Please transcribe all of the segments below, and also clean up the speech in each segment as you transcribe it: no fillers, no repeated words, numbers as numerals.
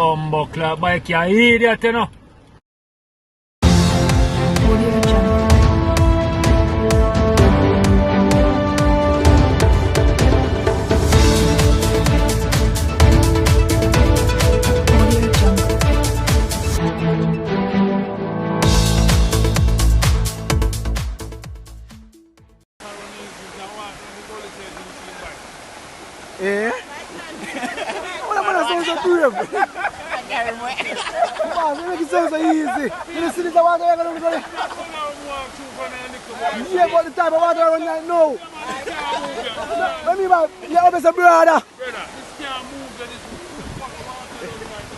Bumbo clap bike, you idiot, you know. Audio Jungle. Audio Jungle. Yeah? What am I sound so brave? Wow, you make it sound so easy. You see this water you're going to go. Yeah, but the type of water I run right now. Let me back. You're always a brother.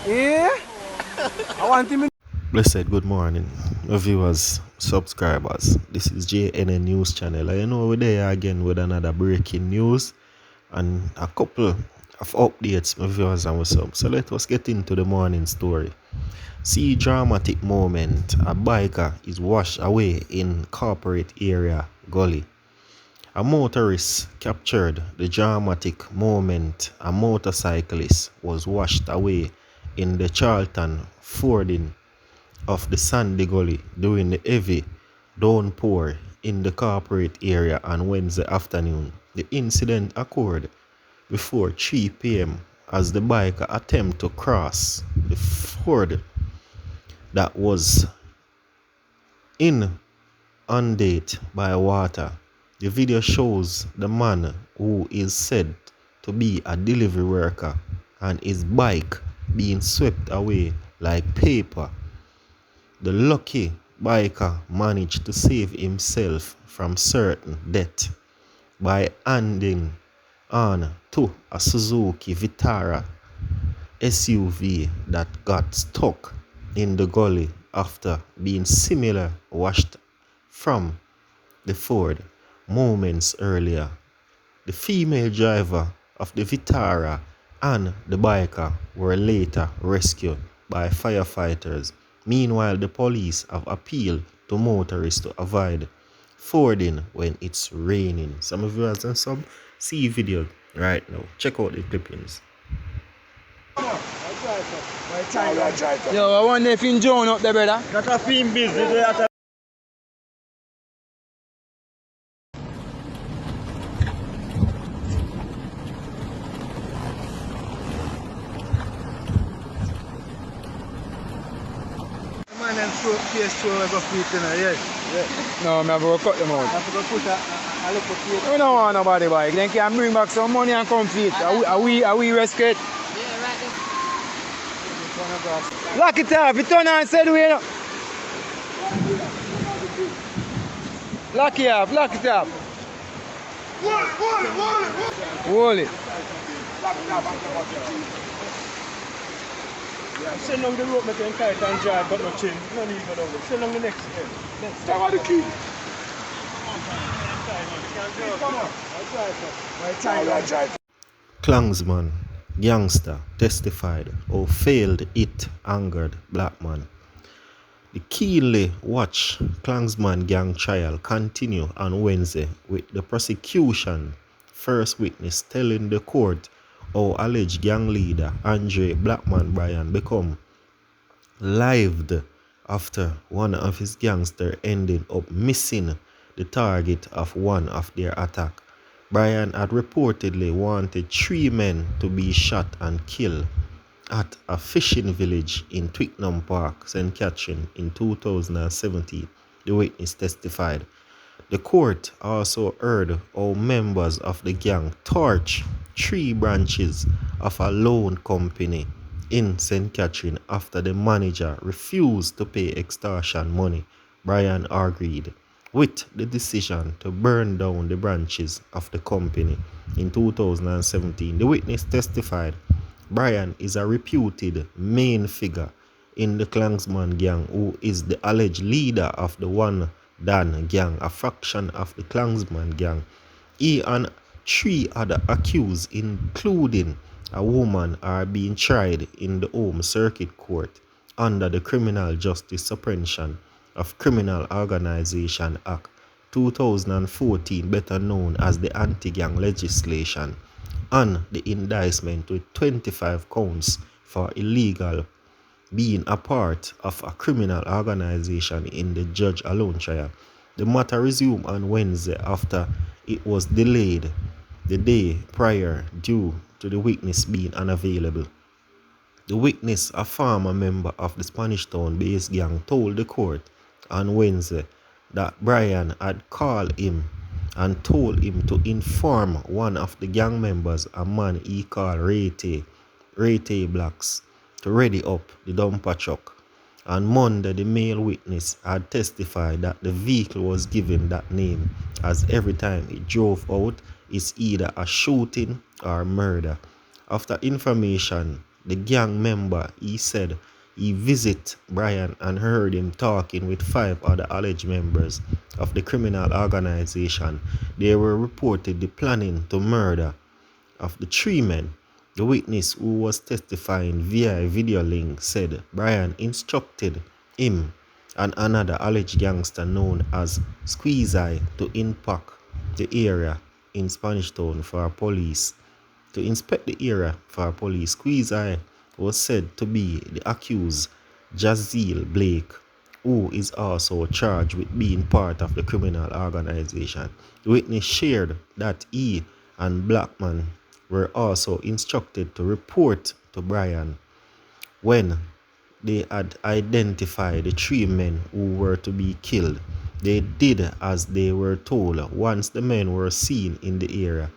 Yeah? I want him in. Blessed good morning, viewers, subscribers. This is JNN News Channel. I know we're there again with another breaking news and a couple of updates, my viewers and what's up. So let us get into the morning story. See dramatic moment. A biker is washed away in corporate area gully. A motorist captured the dramatic moment. A motorcyclist was washed away in the Charlton fording of the Sandy Gully during the heavy downpour in the corporate area on Wednesday afternoon. The incident occurred before 3 p.m. as the biker attempted to cross the ford that was inundated by water. The video shows the man, who is said to be a delivery worker, and his bike being swept away like paper. The lucky biker managed to save himself from certain death by handing on to a Suzuki Vitara SUV that got stuck in the gully after being similar washed from the Ford moments earlier. The female driver of the Vitara and the biker were later rescued by firefighters. Meanwhile, the police have appealed to motorists to avoid fording when it's raining. Some of you guys and some see video right now. Check out the clippings. Yo, I wonder if you join up there, brother. Got a film busy. Man, them PS2 will go free tonight, yeah. No, I'm going to cut them out. I have to go put a little PS2. We don't want nobody bike. They can bring back some money and come feed. Are we rescued? Lock it up. You turn on and say the way, you know. Lock it up. Lock it up. Hold it. Send down the rope, make them tight and dry, but no chain. No need for that. Send down the next end. Stop on the key. Clansman, gangster, testified how failed it angered black man. The keenly watched Clansman gang trial continue on Wednesday with the prosecution first witness telling the court how alleged gang leader Andre Blackman Bryan become lived after one of his gangsters ended up missing the target of one of their attack. Bryan had reportedly wanted 3 men to be shot and killed at a fishing village in Twickenham Park, St. Catherine in 2017, the witness testified. The court also heard how members of the gang torched 3 branches of a loan company in St. Catherine after the manager refused to pay extortion money. Bryan agreed with the decision to burn down the branches of the company in 2017. The witness testified Bryan is a reputed main figure in the Clansman gang, who is the alleged leader of the One Dan gang, a fraction of the Clansman gang. He and 3 other accused, including a woman, are being tried in the Home Circuit Court under the Criminal Justice Suppression of Criminal Organization Act 2014, better known as the Anti-Gang Legislation, and the indictment with 25 counts for illegal being a part of a criminal organization in the judge alone trial. The matter resumed on Wednesday after it was delayed the day prior due to the witness being unavailable. The witness, a former member of the Spanish Town-based gang, told the court on Wednesday that Brian had called him and told him to inform one of the gang members, a man he called Rete Blacks, to ready up the dumper truck. On Monday, the male witness had testified that the vehicle was given that name as every time it drove out is either a shooting or murder. After information, the gang member, he said he visited Brian and heard him talking with 5 other alleged members of the criminal organization. They were reportedly planning to murder of the 3 men. The witness, who was testifying via a video link, said Brian instructed him and another alleged gangster known as Squeeze Eye to impact the area in Spanish Town for police. To inspect the area for police, Squeeze Eye was said to be the accused Jazeel Blake, who is also charged with being part of the criminal organization. The witness shared that he and Blackman were also instructed to report to Brian when they had identified the 3 men who were to be killed. They did as they were told once the men were seen in the area.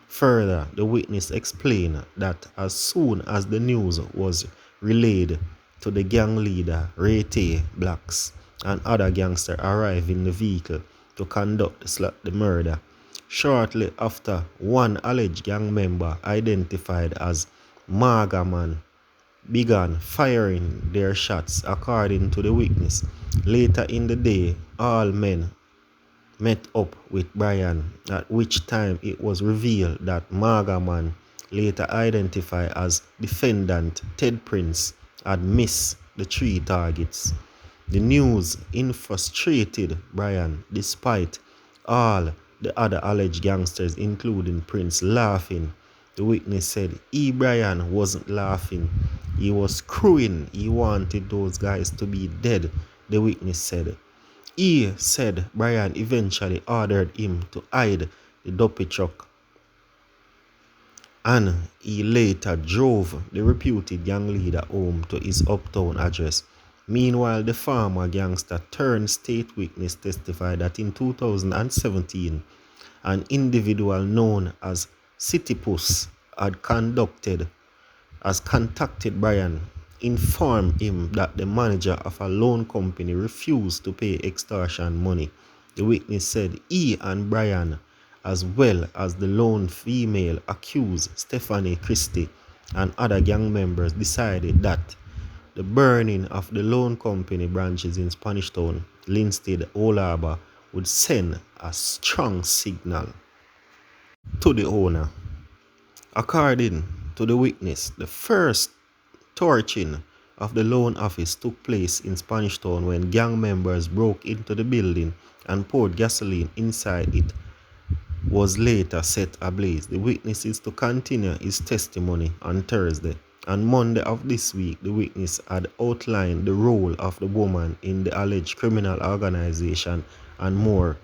Further, the witness explained that as soon as the news was relayed to the gang leader Rete Blacks and other gangsters arrived in the vehicle to conduct the murder. Shortly after, one alleged gang member identified as Magaman began firing their shots, according to the witness. Later in the day, all men met up with Brian, at which time it was revealed that Magaman, later identified as defendant Ted Prince, had missed the 3 targets. The news frustrated Brian, despite all the other alleged gangsters, including Prince, laughing. The witness said Brian wasn't laughing, he was crowing. He wanted those guys to be dead, the witness said. He said Brian eventually ordered him to hide the dumpy truck, and he later drove the reputed gang leader home to his uptown address. Meanwhile, the former gangster turned state witness testified that in 2017, an individual known as City Puss had contacted Brian, informed him that the manager of a loan company refused to pay extortion money. The witness said he and Brian, as well as the loan female accused Stephanie Christie and other gang members, decided that the burning of the loan company branches in Spanish Town, Linstead, Old Harbour would send a strong signal to the owner. According to the witness, the first torching of the loan office took place in Spanish Town when gang members broke into the building and poured gasoline inside it was later set ablaze. The witness is to continue his testimony on Thursday. On Monday of this week, the witness had outlined the role of the woman in the alleged criminal organization and more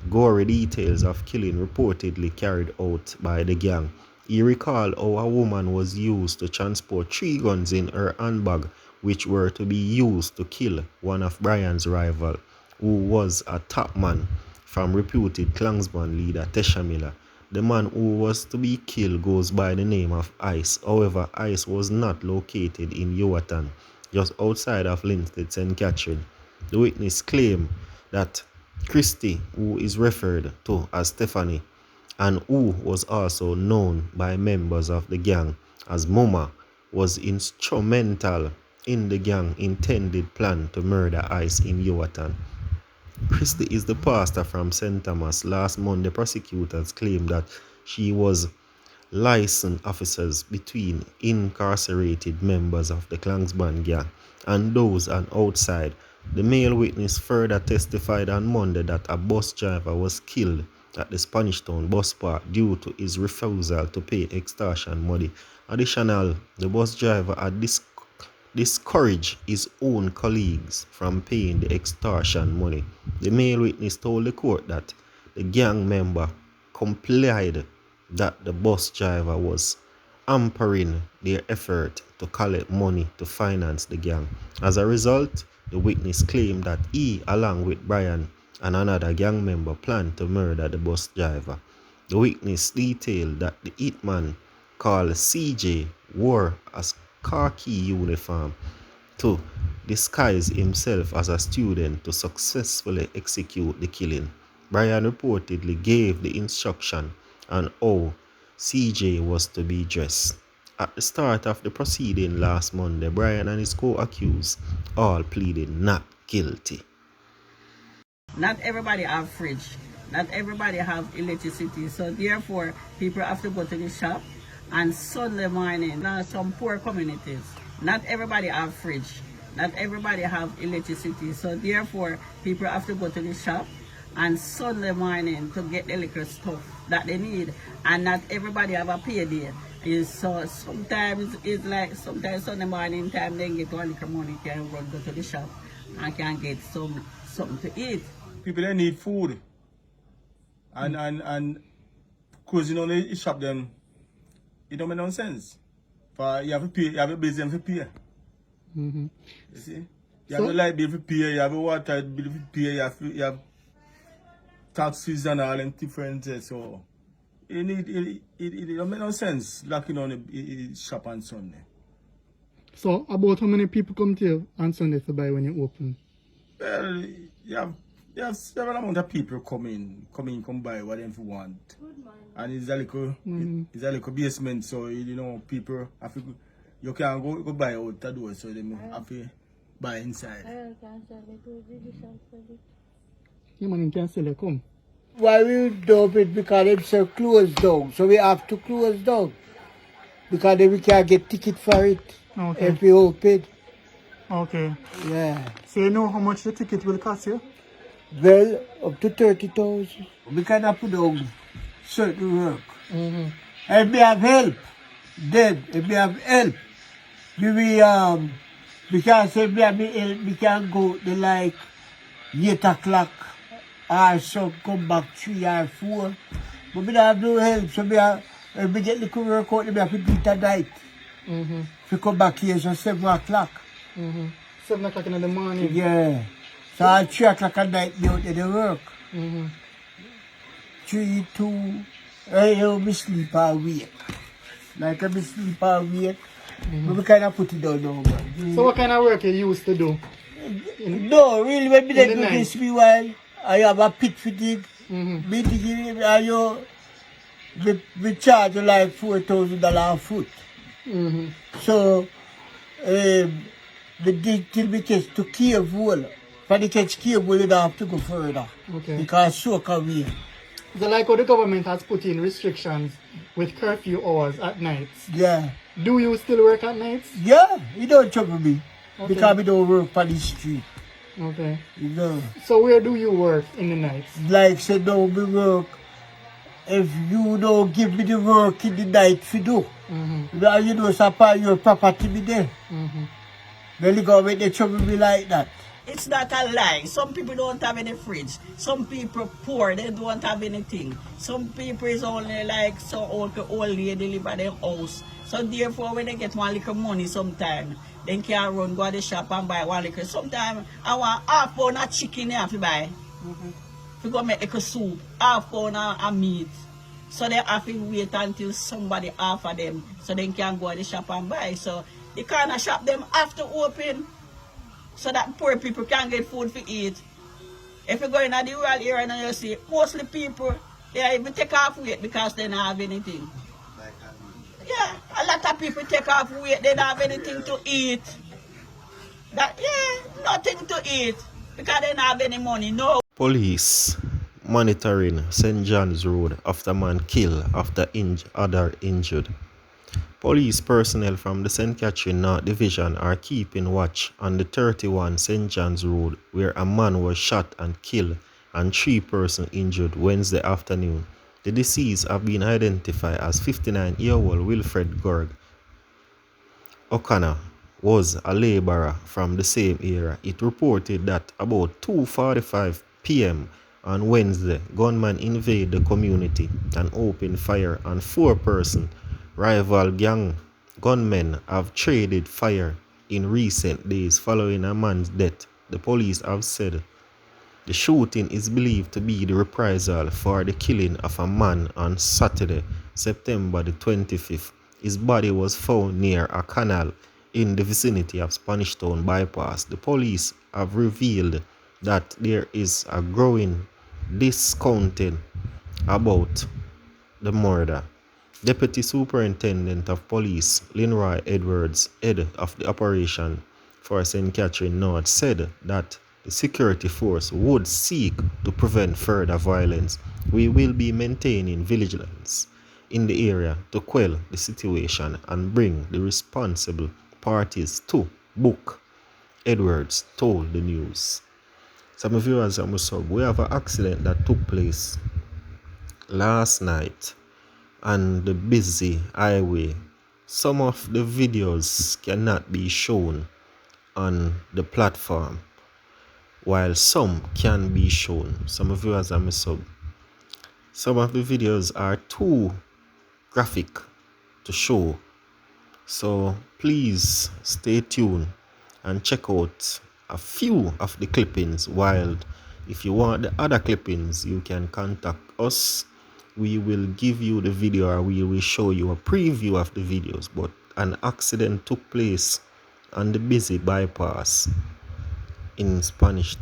gory details of killing reportedly carried out by the gang. He recalled how a woman was used to transport 3 guns in her handbag, which were to be used to kill one of Brian's rivals, who was a top man from reputed Clansman leader Tesha Miller. The man who was to be killed goes by the name of Ice. However, Ice was not located in Yuatan, just outside of Linstead, St. Catherine. The witness claimed that Christie, who is referred to as Stephanie, and who was also known by members of the gang as Mama, was instrumental in the gang intended plan to murder Ice in Yuatan. Christie is the pastor from St. Thomas. Last Monday, prosecutors claimed that she was licensed officers between incarcerated members of the Clansman gang and those on outside. The male witness further testified on Monday that a bus driver was killed at the Spanish Town bus park due to his refusal to pay extortion money Additional, the bus driver had discouraged his own colleagues from paying the extortion money. The male witness told the court that the gang member complied that the bus driver was hampering their effort to collect money to finance the gang. As a result, the witness claimed that he, along with Brian and another gang member, planned to murder the bus driver. The witness detailed that the hitman called CJ wore a khaki uniform to disguise himself as a student to successfully execute the killing. Brian reportedly gave the instruction on how CJ was to be dressed. At the start of the proceeding last Monday, Brian and his co-accused all pleaded not guilty. Not everybody have fridge. Not everybody have electricity. So therefore, people have to go to the shop and Sunday morning. Now some poor communities. Not everybody have fridge. Not everybody have electricity. So therefore, people have to go to the shop and Sunday morning to get the liquor stuff that they need. And not everybody have a payday. So sometimes it's like sometimes Sunday morning time they get one liquor money, can run go to the shop and can get something to eat. People they need food. And closing on the shop them, it don't make no sense. For you have to pay, you have a business to pay. You see? You have a light bill to pay, you have a water bill to pay, you have taxes and all and different so it don't make no sense locking on the shop on Sunday. So, about how many people come to you on Sunday to buy when you open? Well, you have several amount of people come buy whatever you want. And it's a little basement, so you know people have to, you can go buy out the door, so they have to buy inside. Yeah, man, you can sell it, come. Why we do it? Because it's a closed down, so we have to close down. Because then we can't get ticket for it if we open. Okay. Yeah. So you know how much the ticket will cost you? Well, up to 30,000. We cannot put down certain work. If we have help, then if we have help, because if we have help, we can go to like 8 o'clock or so come back 3 or 4. But we don't have no help, so if we get the work out, we have to do it at night. If we come back here, so 7 o'clock. 7 o'clock in the morning. Yeah. So at 3 o'clock at night, they out there work. 3, 2, I sleep or wake. Like I sleep or wake. But we kind of put it down now, man. So what kind of work you used to do? No, really, when we do this, meanwhile, I have a pit fatigue. Me thinking, we charge like $4,000 a foot. So, we dig till we catch to cable. For the catch cable, we don't have to go further. Okay. Because soak away. So like how the government has put in restrictions with curfew hours at nights. Yeah. Do you still work at nights? Yeah, you don't trouble me. Okay. Because we don't work on the street. Okay. You know. So where do you work in the nights? Like say no, we work. If you don't give me the work in the night for do, well, you know, supply your property be there. Then the government they trouble me like that. It's not a lie. Some people don't have any fridge. Some people poor, they don't have anything. Some people is only like so old lady live at their house. So therefore when they get one little money sometime, they can run go to the shop and buy one little. Sometimes I want half pound of chicken have to buy. To go make a soup, half pound of meat. So they have to wait until somebody offer them so they can go to the shop and buy. So the kind of shop them have to open so that poor people can get food to eat. If you go in the rural area and you see mostly people, they even take off weight because they don't have anything. Yeah, a lot of people take off weight, they don't have anything to eat. Nothing to eat because they don't have any money, no. Police monitoring St. John's Road after man killed after other injured. Police personnel from the St. Catherine North Division are keeping watch on the 31 St. John's Road where a man was shot and killed and 3 persons injured Wednesday afternoon. The deceased have been identified as 59-year-old Wilfred Gorg O'Connor was a laborer from the same area. It reported that about 2:45 p.m. on Wednesday, gunmen invaded the community and opened fire on 4 persons. Rival gang gunmen have traded fire in recent days following a man's death. The police have said the shooting is believed to be the reprisal for the killing of a man on Saturday, September the 25th. His body was found near a canal in the vicinity of Spanish Town bypass. The police have revealed that there is a growing discounting about the murder. Deputy Superintendent of Police Linroy Edwards, head of the operation for St. Catherine North, said that the security force would seek to prevent further violence. We will be maintaining vigilance in the area to quell the situation and bring the responsible parties to book, Edwards told the news. Some viewers are sub. We have an accident that took place last night on the busy highway. Some of the videos cannot be shown on the platform, while some can be shown. Some viewers are sub. Some of the videos are too graphic to show, so please stay tuned and check out a few of the clippings. While if you want the other clippings, you can contact us. We will give you the video, or we will show you a preview of the videos. But an accident took place on the busy bypass in Spanish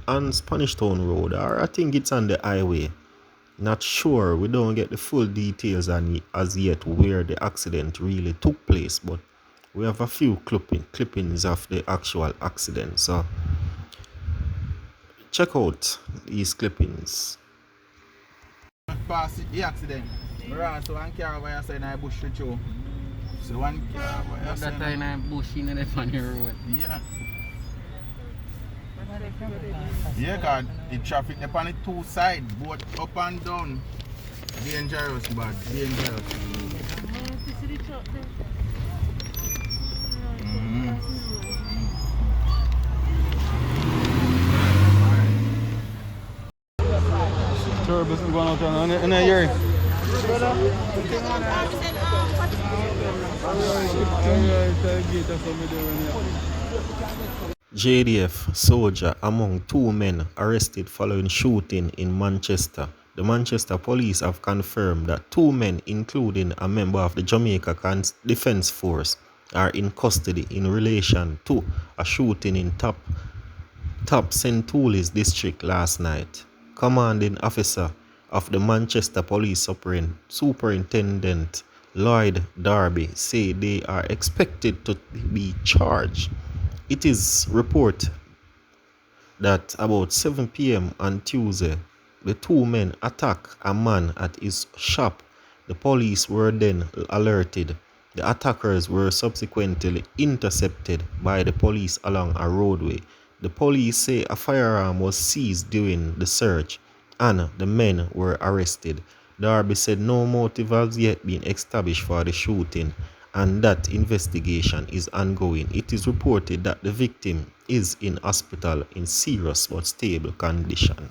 Town Road, or I think it's on the highway. Not sure, we don't get the full details on it as yet where the accident really took place, but we have a few clippings of the actual accident, so check out these clippings. Past the accident. So one car over here saying I bush the show. So one car over here saying that time I bush in the funny road. yeah. Yeah, God, the traffic upon the two sides, both up and down. Dangerous, bad, dangerous. Turbos going out on in a year. JDF soldier among 2 men arrested following shooting in Manchester. The Manchester police have confirmed that 2 men, including a member of the Jamaica Defence Force, are in custody in relation to a shooting in Top St. Toulis district last night. Commanding officer of the Manchester Police Superintendent Lloyd Darby said they are expected to be charged. It is reported that about 7 p.m. on Tuesday, the 2 men attacked a man at his shop. The police were then alerted. The attackers were subsequently intercepted by the police along a roadway. The police say a firearm was seized during the search and the men were arrested. Darby said no motive has yet been established for the shooting and that investigation is ongoing. It is reported that the victim is in hospital in serious but stable condition.